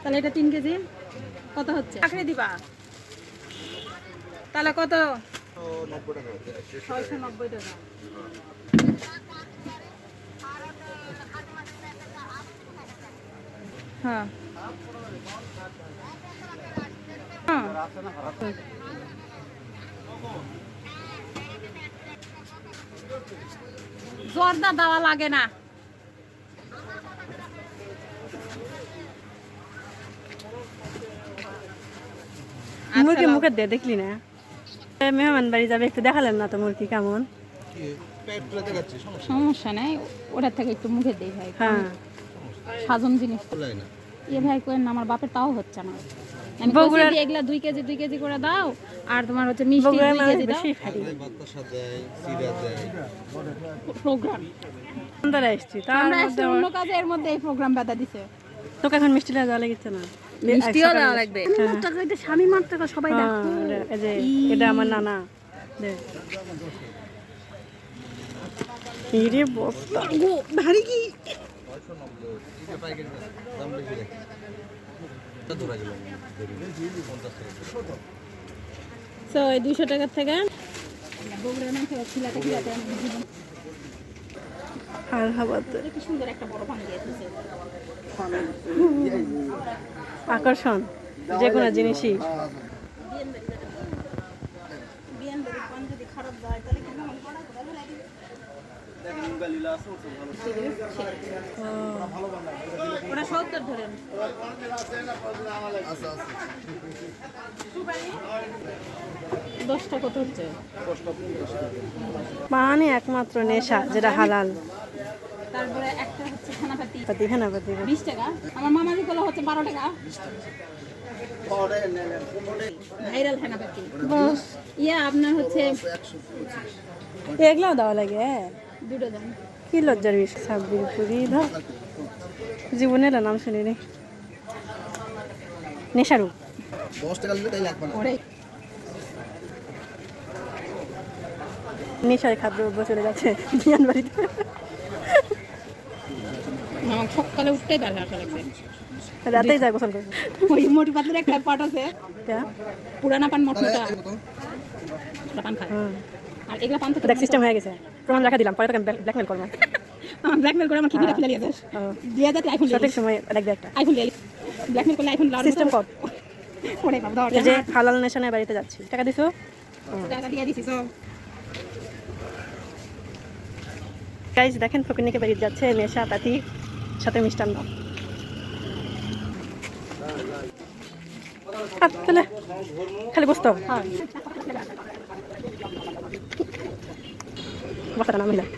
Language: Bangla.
তাহলে এটা 3 কেজি কত হচ্ছে? আখড়ে দিবা তাহলে কত? 690 টাকা। হ্যাঁ জর্দা দেওয়া লাগে না। মুরগি মুখে দিয়ে দেখলি না? মেহমান বাড়ি যাবে, একটু দেখালেন না তো মুরগি কেমন? সমস্যা নাই, ওটার থেকে একটু মুখে দেই ভাই। হ্যাঁ সাজন জিনিস এ ভাই কোয়েন না, আমার বাপের তাও হচ্ছে না। আমি বলছি যে এগুলা 2 কেজি করে দাও, আর তোমার হচ্ছে মিষ্টি 2 কেজি দাও। বেশি খাই প্রোগ্রাম সুন্দর আসছি তার আমরা মধ্যে অন্য কাজে, এর মধ্যে এই প্রোগ্রাম বাধা দিছে। তোকে এখন মিষ্টি দেওয়া লেগেছে না? মিষ্টিও দেওয়া লাগবে। এটা স্বামী মারতে সবাই দেখো। এই যে এটা আমার নানা দে ইরে বস্তা গো ভারী কি সো এই 200 টাকা থেকে বগুড়া না খিলাতে আর হাবাতে কি সুন্দর একটা বড় পানি দিয়েছে। আকর্ষণ যে কোনো জিনিসই। ওরা 70 ধরেন। দশটা কত হচ্ছে? পানি একমাত্র নেশা যেটা হালাল। তারপরে একটা হচ্ছে খানাপাতি পাতি খানাপাতি 20 টাকা। আমার মামাজি গুলো হচ্ছে 12 টাকা। ভাইরাল খানাপাতি বস আপনার হচ্ছে এগুলাও দেওয়া লাগে। দুটো দাম। কি লজ্জার বিষয়, সাব্বির পুরি ধর জীবনে নাম শুনিনি। নেশারু 10 টাকা দিলে তাই লাগবে না। নেশার খাদ্য চলে যাচ্ছে বিয়ান বাড়িতে। আমার সকালে উঠতেই দাঁড়া লাগবে, রাতেই যায় গোসল করবে। ওই মোটি পাতলের একটা পাট আছে, পুরানা পান মোটা পান খায়। আর এগুলা পান তো দেখ সিস্টেম হয়ে গেছে, প্রমাণ রাখা দিলাম, পরে তোকে ব্ল্যাকমেল করবো। আমার ব্ল্যাকমেল করে আমার কিডনিটা ফেলে দিয়েছে। দিয়ে যাতে আইফোন সঠিক সময় লাগবে একটা আইফোন লিয়ে ব্ল্যাকমেল করলে আইফোন লাগার সিস্টেম কর। ওরে বাবা দাও এই যে হালাল নেশানের বাড়িতে যাচ্ছি, টাকা দিছো? টাকা দিয়ে দিছি। সব গাইস দেখেন ফকিরনিকে বাড়িতে যাচ্ছে নেশা পাতি সাথে মিষ্টান্ন। তাহলে খালি বসতো বস্তাটা নামিলাম।